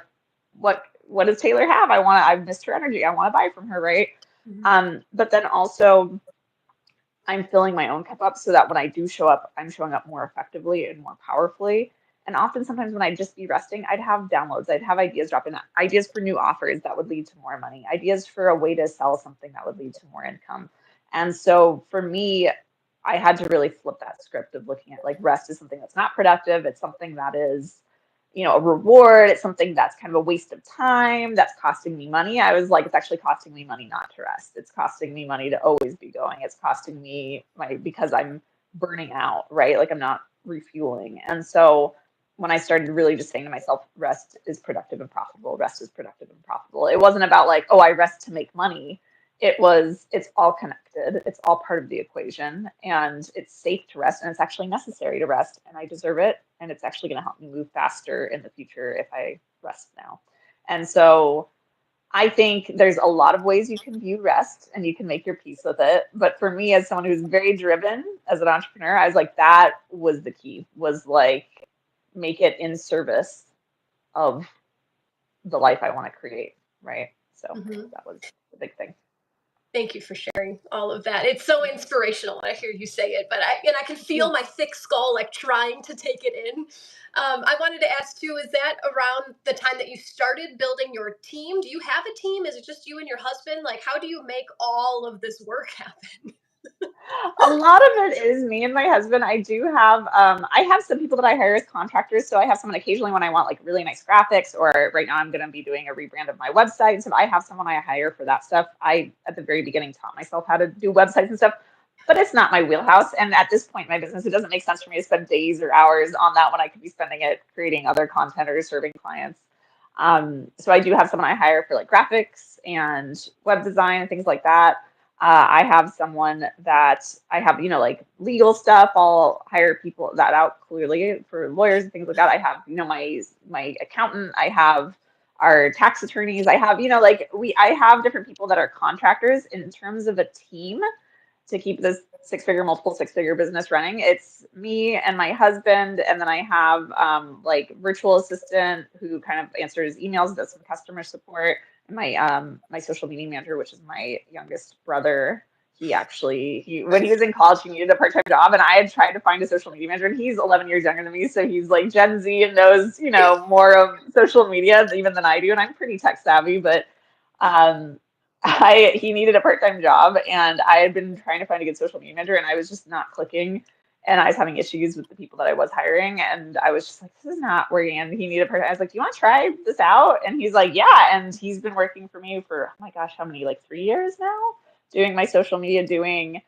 what does Taylor have? I've missed her energy. I want to buy from her, right? But then also I'm filling my own cup up so that when I do show up, I'm showing up more effectively and more powerfully. And often sometimes when I'd just be resting, I'd have downloads, I'd have ideas drop in, ideas for new offers that would lead to more money, ideas for a way to sell something that would lead to more income. And so for me, I had to really flip that script of looking at like rest is something that's not productive. It's something that is, a reward. It's something that's kind of a waste of time, that's costing me money. I was like, it's actually costing me money not to rest. It's costing me money to always be going. It's costing me because I'm burning out, right? Like I'm not refueling. And so when I started really just saying to myself, rest is productive and profitable, rest is productive and profitable. It wasn't about like, oh, I rest to make money. It was, it's all connected. It's all part of the equation, and it's safe to rest, and it's actually necessary to rest, and I deserve it. And it's actually going to help me move faster in the future if I rest now. And so I think there's a lot of ways you can view rest and you can make your peace with it. But for me, as someone who's very driven as an entrepreneur, I was like, that was the key, was like, make it in service of the life I want to create. Right. So Mhm. that was the big thing. Thank you for sharing all of that. It's so inspirational when I hear you say it, but I can Yeah. feel my thick skull like trying to take it in. I wanted to ask too, is that around the time that you started building your team? Do you have a team? Is it just you and your husband? Like, how do you make all of this work happen? A lot of it is me and my husband. I have some people that I hire as contractors. So I have someone occasionally when I want like really nice graphics, or right now I'm going to be doing a rebrand of my website. So I have someone I hire for that stuff. I, at the very beginning, taught myself how to do websites and stuff, but it's not my wheelhouse. And at this point in my business, it doesn't make sense for me to spend days or hours on that when I could be spending it creating other content or serving clients. So I do have someone I hire for like graphics and web design and things like that. I have someone that I have, like legal stuff. I'll hire people that out clearly for lawyers and things like that. I have, my accountant. I have our tax attorneys. I have, I have different people that are contractors. In terms of a team to keep this multiple six-figure business running, it's me and my husband, and then I have like virtual assistant who kind of answers emails, does some customer support, and my social media manager, which is my youngest brother. He when he was in college, he needed a part-time job, and I had tried to find a social media manager, and he's 11 years younger than me, so he's like Gen Z and knows, more of social media even than I do, and I'm pretty tech savvy, but um, he needed a part-time job, and I had been trying to find a good social media manager, and I was just not clicking, and I was having issues with the people that I was hiring, and I was just like, this is not working. And he needed part. I was like, do you want to try this out? And he's like, yeah. And he's been working for me for, oh my gosh, how many, like 3 years now, doing my social media, doing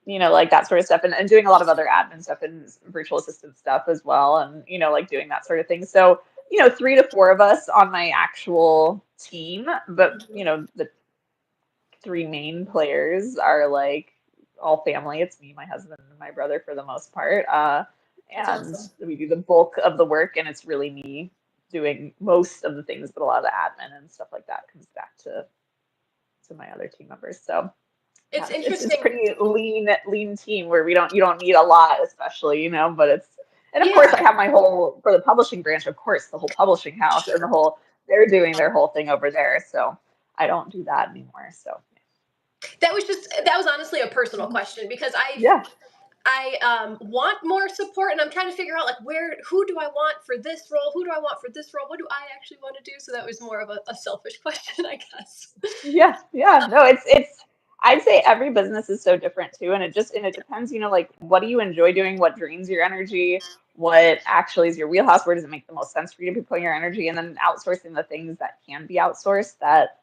like that sort of stuff, and doing a lot of other admin stuff and virtual assistant stuff as well, and like doing that sort of thing. So 3 to 4 of us on my actual team, but the three main players are like all family. It's me, my husband, and my brother for the most part. That's And awesome. we do the bulk of the work, and it's really me doing most of the things, but a lot of the admin and stuff like that comes back to my other team members. So It's yeah, it's interesting. pretty lean team where you don't need a lot, especially, but and of course Yeah, I have my whole, for the publishing branch, of course, the whole publishing house and they're doing their whole thing over there. So I don't do that anymore. So that was honestly a personal question because yeah. I want more support, and I'm trying to figure out like who do I want for this role? Who do I want for this role? What do I actually want to do? So that was more of a selfish question, I guess. Yeah, yeah. No, it's I'd say every business is so different too. And it depends, like what do you enjoy doing, what drains your energy, what actually is your wheelhouse, where does it make the most sense for you to be putting your energy, and then outsourcing the things that can be outsourced that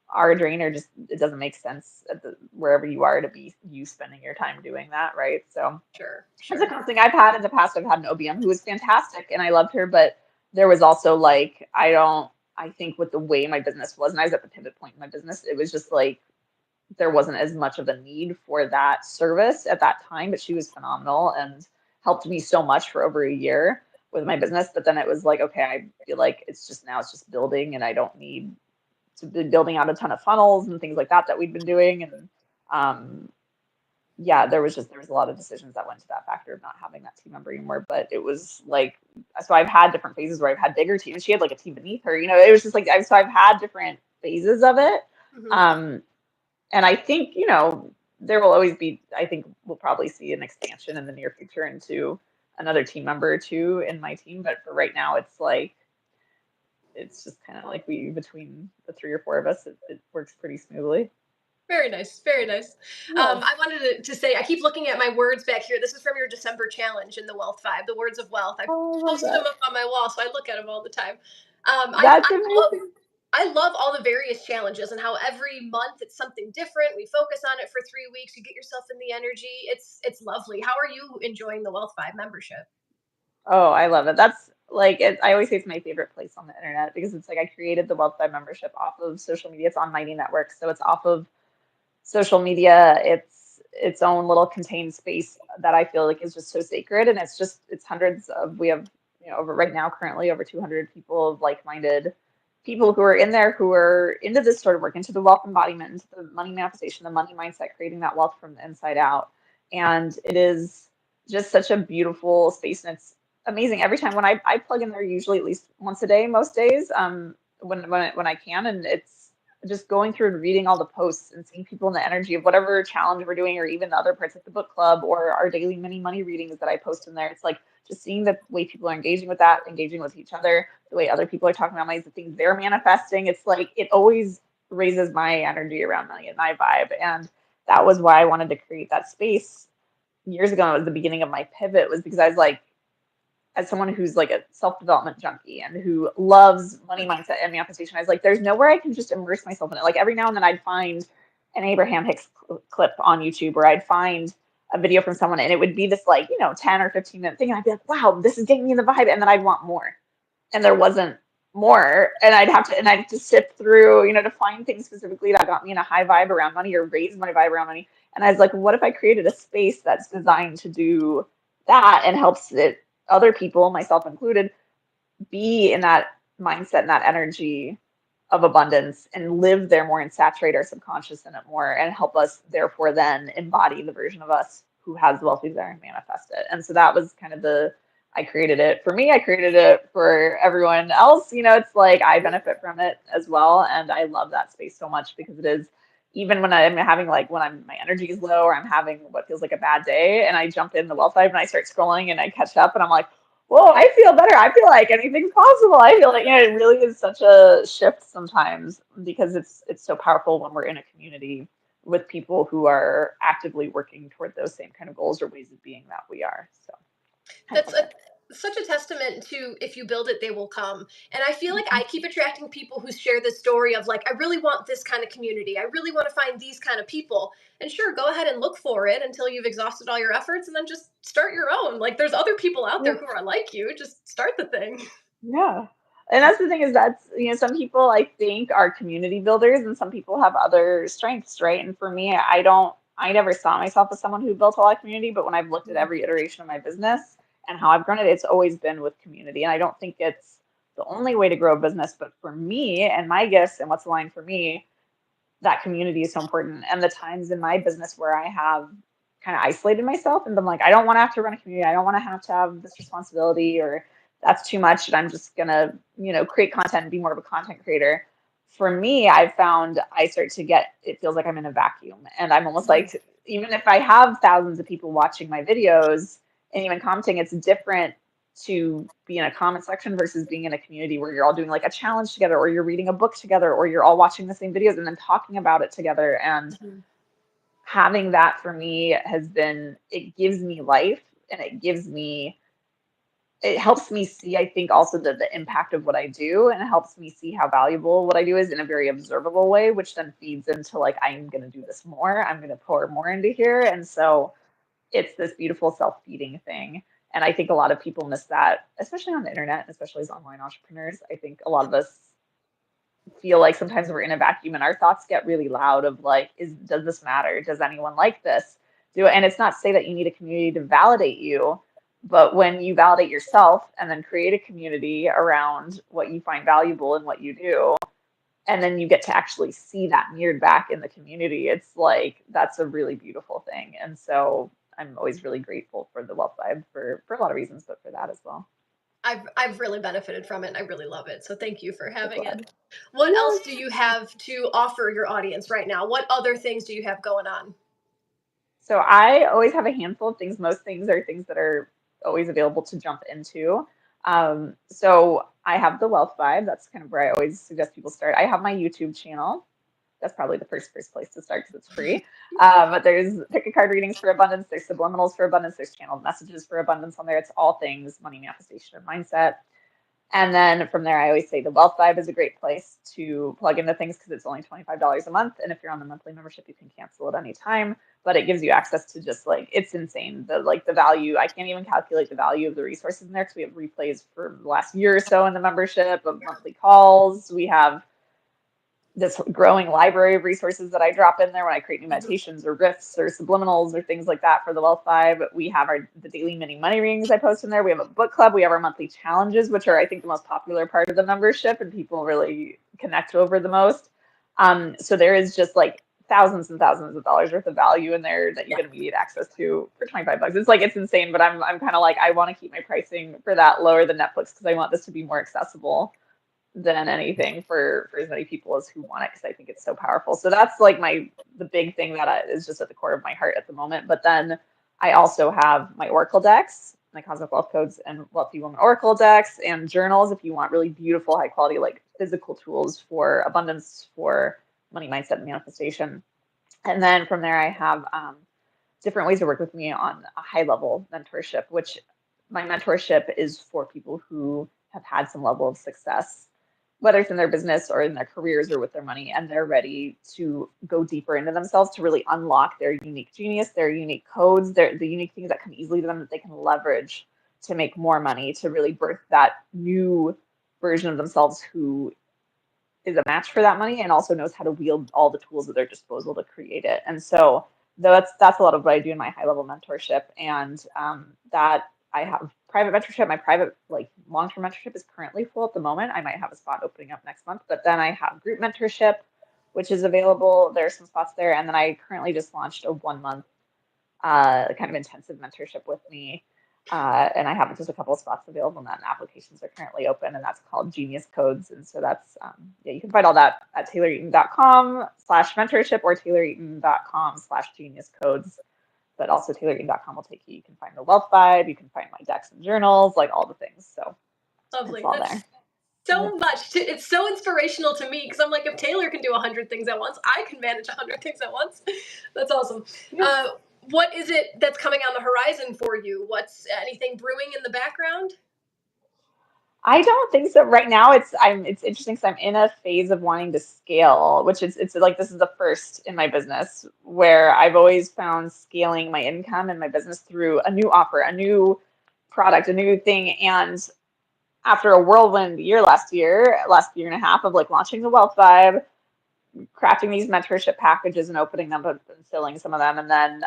are a drain, or just it doesn't make sense wherever you are to be you spending your time doing that, right? So Sure, that's a sure. cool thing. I've had in the past, I've had an OBM who was fantastic and I loved her, but there was also like, I think with the way my business was, and I was at the pivot point in my business, it was just like there wasn't as much of a need for that service at that time, but she was phenomenal and helped me so much for over a year with my business. But then it was like, okay, I feel like it's just building, and I don't need to be building out a ton of funnels and things like that we'd been doing. And um, yeah, there was a lot of decisions that went to that factor of not having that team member anymore. But it was like, so I've had different phases where I've had bigger teams. She had like a team beneath her, it was just like, so I've had different phases of it. Hmm. Um, and I think, there will always be, I think we'll probably see an expansion in the near future into another team member or two in my team. But for right now, it's like, it's just kind of like between the 3 or 4 of us, it works pretty smoothly. Very nice, very nice. Yeah. I wanted to say, I keep looking at my words back here. This is from your December challenge in the Wealth Five, the words of wealth. I Oh, I love posted them that. up on my wall, so I look at them all the time. That's Love amazing. I love all the various challenges and how every month it's something different. We focus on it for 3 weeks. You get yourself in the energy. It's lovely. How are you enjoying the Wealth Five membership? Oh, I love it. That's like I always say it's my favorite place on the internet because it's like I created the Wealth Vibe membership off of social media. It's on Mighty Network, so it's off of social media. It's its own little contained space that I feel like is just so sacred, and it's hundreds of we have over right now currently over 200 people of like-minded people who are in there who are into this sort of work, into the wealth embodiment, into the money manifestation, the money mindset, creating that wealth from the inside out. And it is just such a beautiful space, and it's amazing every time when I plug in there usually at least once a day most days when I can, and it's just going through and reading all the posts and seeing people in the energy of whatever challenge we're doing, or even the other parts like the book club or our daily mini money readings that I post in there. It's like just seeing the way people are engaging with that, engaging with each other, the way other people are talking about money, the things they're manifesting. It's like it always raises my energy around money and my vibe. And that was why I wanted to create that space years ago. It was the beginning of my pivot, was because I was like, as someone who's like a self-development junkie and who loves money mindset and manifestation, I was like, there's nowhere I can just immerse myself in it. Like every now and then I'd find an Abraham Hicks clip on YouTube, or I'd find a video from someone and it would be this like, 10 or 15-minute thing. And I'd be like, wow, this is getting me in the vibe. And then I'd want more. And there wasn't more. And I'd have to sift through, to find things specifically that got me in a high vibe around money or raise my vibe around money. And I was like, what if I created a space that's designed to do that and helps other people, myself included, be in that mindset and that energy of abundance and live there more and saturate our subconscious in it more and help us therefore then embody the version of us who has the wealthy desire and manifest it. And so that was kind of I created it for me, I created it for everyone else. It's like I benefit from it as well. And I love that space so much because it is, even when I'm having like my energy is low or I'm having what feels like a bad day and I jump in the Wealth Vibe and I start scrolling and I catch up and I'm like, whoa, I feel better. I feel like anything's possible. I feel like, it really is such a shift sometimes because it's so powerful when we're in a community with people who are actively working toward those same kind of goals or ways of being that we are. So I That's love that. such a testament to if you build it, they will come. And I feel like I Mhm. keep attracting people who share this story of like, I really want this kind of community. I really want to find these kind of people. And sure, go ahead and look for it until you've exhausted all your efforts and then just start your own. Like, there's other people out there Yeah. who are like you. Just start the thing. Yeah. And that's the thing is some people I think are community builders and some people have other strengths, right? And for me, I never saw myself as someone who built a lot of community, but when I've looked at every iteration of my business and how I've grown it, it's always been with community. And I don't think it's the only way to grow a business, but for me and my gifts and what's aligned for me, that community is so important. And the times in my business where I have kind of isolated myself and been like, I don't want to have to run a community. I don't want to have this responsibility, or that's too much. And I'm just gonna, create content and be more of a content creator. For me, I've found I start to get, it feels like I'm in a vacuum. And I'm almost like, even if I have thousands of people watching my videos and even commenting, it's different to be in a comment section versus being in a community where you're all doing like a challenge together, or you're reading a book together, or you're all watching the same videos and then talking about it together. And having that for me has been, it gives me life, and it helps me see, I think, also the impact of what I do, and it helps me see how valuable what I do is in a very observable way, which then feeds into like, I'm going to do this more, I'm going to pour more into here. And so it's this beautiful self-feeding thing. And I think a lot of people miss that, especially on the internet, and especially as online entrepreneurs. I think a lot of us feel like sometimes we're in a vacuum and our thoughts get really loud of like, does this matter? Does anyone like this? And it's not to say that you need a community to validate you, but when you validate yourself and then create a community around what you find valuable in what you do, and then you get to actually see that mirrored back in the community, it's like that's a really beautiful thing. And so I'm always really grateful for the Wealth Vibe for a lot of reasons, but for that as well. I've really benefited from it and I really love it. So thank you for So having it. glad. What else do Yes. you have to offer your audience right now? What other things do you have going on? So I always have a handful of things. Most things are things that are always available to jump into. So I have the Wealth Vibe. That's kind of where I always suggest people start. I have my YouTube channel. That's probably the first place to start because it's free. But there's pick a card readings for abundance. There's subliminals for abundance. There's channeled messages for abundance on there. It's all things money manifestation and mindset. And then from there, I always say the Wealth Vibe is a great place to plug into things because it's only $25 a month. And if you're on the monthly membership, you can cancel at any time. But it gives you access to just like, it's insane. The value, I can't even calculate the value of the resources in there because we have replays for the last year or so in the membership of monthly calls. We have this growing library of resources that I drop in there when I create new meditations or riffs or subliminals or things like that for the Wealth Vibe. We have the daily mini money readings I post in there. We have a book club. We have our monthly challenges, which are, I think, the most popular part of the membership and people really connect over the most. So there is just like thousands and thousands of dollars worth of value in there that you get immediate access to for 25 bucks. It's like, it's insane, but I'm kind of like, I want to keep my pricing for that lower than Netflix because I want this to be more accessible than anything for as many people as who want it because I think it's so powerful. So that's like the big thing that is just at the core of my heart at the moment. But then I also have my Oracle decks, my Cosmic Wealth Codes and Wealthy Woman Oracle decks and journals if you want really beautiful, high quality, like physical tools for abundance, for money mindset and manifestation. And then from there, I have different ways to work with me on a high level mentorship, which my mentorship is for people who have had some level of success, whether it's in their business or in their careers or with their money, and they're ready to go deeper into themselves to really unlock their unique genius, their unique codes, the unique things that come easily to them that they can leverage to make more money, to really birth that new version of themselves who is a match for that money and also knows how to wield all the tools at their disposal to create it. And so that's a lot of what I do in my high level mentorship. And that I have private mentorship. My private like long-term mentorship is currently full at the moment. I might have a spot opening up next month, but then I have group mentorship, which is available. There's some spots there. And then I currently just launched a 1 month kind of intensive mentorship with me. And I have just a couple of spots available and applications are currently open, and that's called Genius Codes. And so that's, yeah, you can find all that at tayloreaton.com/mentorship or tayloreaton.com/genius codes. But also tayloreaton.com will take you. You can find the Wealth Vibe, you can find my decks and journals, like all the things. So Lovely. it's all That's there. so much. It's so inspirational to me because I'm like, if Taylor can do 100 things at once, I can manage 100 things at once. That's awesome. Yeah. What is it that's coming on the horizon for you? What's anything brewing in the background? I don't think so. Right now, it's interesting because I'm in a phase of wanting to scale, which is it's like this is the first in my business where I've always found scaling my income and my business through a new offer, a new product, a new thing. And after a whirlwind year last year and a half of like launching the Wealth Vibe, crafting these mentorship packages and opening them up and filling some of them, and then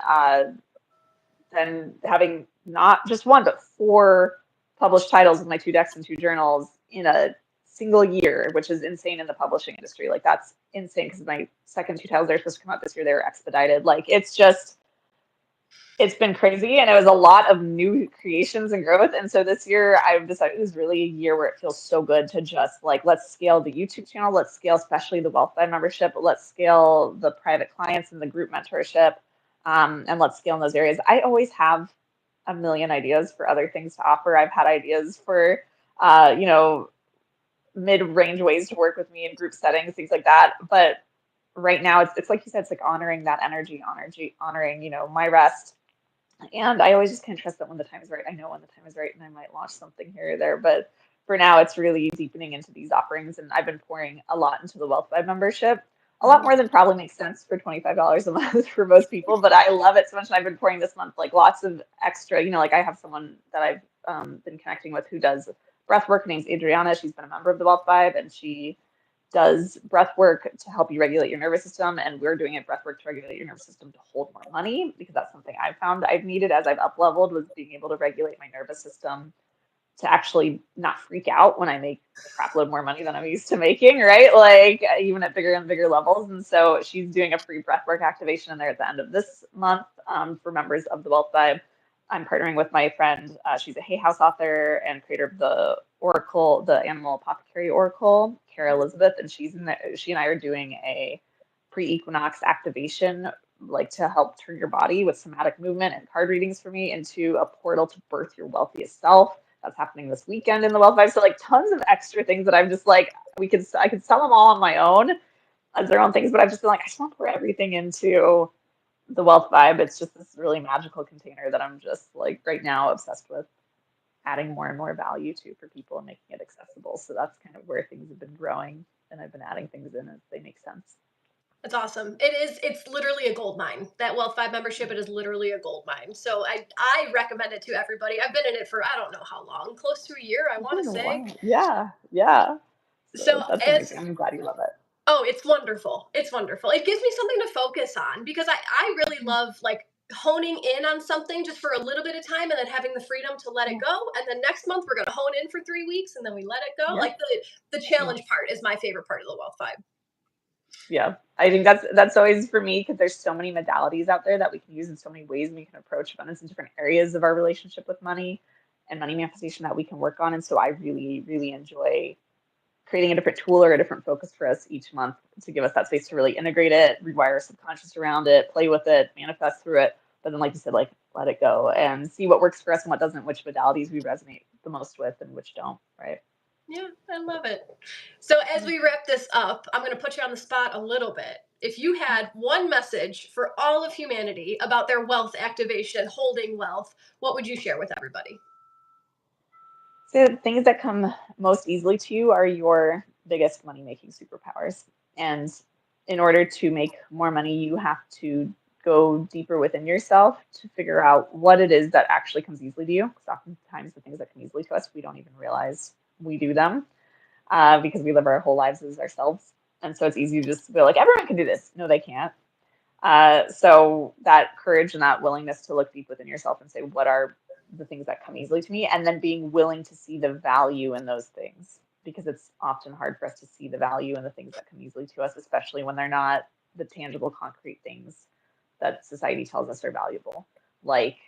having not just one but four published titles of my two decks and two journals in a single year, which is insane in the publishing industry. Like that's insane because my second two titles are supposed to come out this year. They were expedited. Like it's been crazy and it was a lot of new creations and growth. And so this year I've decided it was really a year where it feels so good to just like, let's scale the YouTube channel. Let's scale, especially the Wealth Fund membership. Let's scale the private clients and the group mentorship. And let's scale in those areas. I always have a million ideas for other things to offer. I've had ideas for, you know, mid-range ways to work with me in group settings, things like that. But right now it's like you said, it's like honoring that energy, honoring, you know, my rest. And I always just kind of trust that when the time is right, I know when the time is right and I might launch something here or there. But for now, it's really deepening into these offerings. And I've been pouring a lot into the Wealth Vibe membership, a lot more than probably makes sense for $25 a month for most people. But I love it so much. And I've been pouring this month like lots of extra, you know, like I have someone that I've been connecting with who does breath work. Her name's Adriana. She's been a member of the Wealth Vibe and she does breath work to help you regulate your nervous system. And we're doing it breath work to regulate your nervous system to hold more money because that's something I've found I've needed as I've up leveled was being able to regulate my nervous system to actually not freak out when I make a crap load more money than I'm used to making, right? Like even at bigger and bigger levels. And so she's doing a free breathwork activation in there at the end of this month for members of the Wealth Vibe. I'm partnering with my friend. She's a Hay House author and creator of the Oracle, the Animal Apothecary Oracle, Kara Elizabeth, and she and I are doing a pre-equinox activation, like to help turn your body with somatic movement and card readings for me into a portal to birth your wealthiest self. That's happening this weekend in the Wealth Vibe. So like tons of extra things that I'm just like I could sell them all on my own as their own things, but I've just been like I just want to pour everything into the Wealth Vibe. It's just this really magical container that I'm just like right now obsessed with. adding more and more value to for people and making it accessible. So that's kind of where things have been growing, and I've been adding things in as they make sense. That's awesome. It is. It's literally a gold mine. That Wealth 5 membership, it is literally a gold mine. So I recommend it to everybody. I've been in it for I don't know how long, close to a year, I It's want been to a say. while. Yeah, yeah. So So that's as amazing. I'm glad you love it. oh, it's wonderful. It's wonderful. It gives me something to focus on because I really love like honing in on something just for a little bit of time and then having the freedom to let it Yeah, go. And then next month we're gonna hone in for 3 weeks and then we let it go. yeah, Like the yeah. challenge part is my favorite part of the Wealth 5. Yeah, I think that's always for me because there's so many modalities out there that we can use in so many ways we can approach abundance in different areas of our relationship with money and money manifestation that we can work on. And so I really, really enjoy creating a different tool or a different focus for us each month to give us that space to really integrate it, rewire our subconscious around it, play with it, manifest through it. But then, like you said, like let it go and see what works for us and what doesn't, which modalities we resonate the most with and which don't, right? Yeah, I love it. So as we wrap this up, I'm going to put you on the spot a little bit. If you had one message for all of humanity about their wealth activation, holding wealth, what would you share with everybody? So the things that come most easily to you are your biggest money making superpowers. And in order to make more money, you have to go deeper within yourself to figure out what it is that actually comes easily to you. Because oftentimes the things that come easily to us, we don't even realize we do them because we live our whole lives as ourselves. And so it's easy to just be like, everyone can do this. No, they can't. So that courage and that willingness to look deep within yourself and say, what are the things that come easily to me? And then being willing to see the value in those things, because it's often hard for us to see the value in the things that come easily to us, especially when they're not the tangible, concrete things that society tells us are valuable, like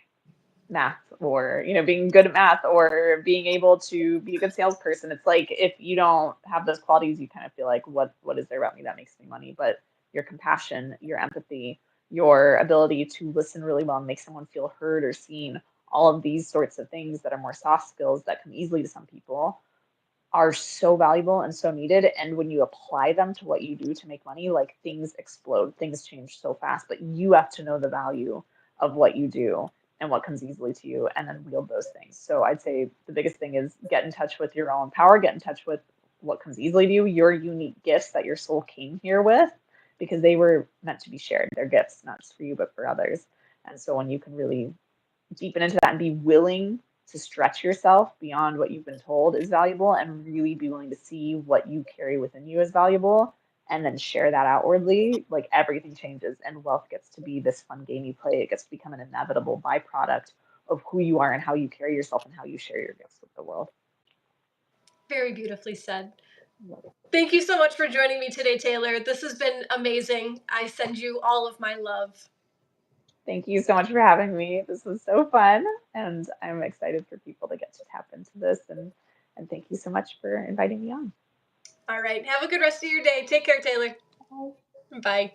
math or being good at math or being able to be a good salesperson. It's like if you don't have those qualities, you kind of feel like what is there about me that makes me money? But your compassion, your empathy, your ability to listen really well and make someone feel heard or seen, all of these sorts of things that are more soft skills that come easily to some people are so valuable and so needed. And when you apply them to what you do to make money, like things explode, things change so fast. But you have to know the value of what you do and what comes easily to you and then wield those things. So I'd say the biggest thing is get in touch with your own power, get in touch with what comes easily to you, your unique gifts that your soul came here with, because they were meant to be shared. They're gifts, not just for you, but for others. And so when you can really deepen into that and be willing to stretch yourself beyond what you've been told is valuable and really be willing to see what you carry within you as valuable and then share that outwardly, like everything changes and wealth gets to be this fun game you play. It gets to become an inevitable byproduct of who you are and how you carry yourself and how you share your gifts with the world. Very beautifully said. Love it. Thank you so much for joining me today, Taylor. This has been amazing. I send you all of my love. Thank you so much for having me. This was so fun and I'm excited for people to get to tap into this and thank you so much for inviting me on. All right. Have a good rest of your day. Take care, Taylor. Bye. Bye.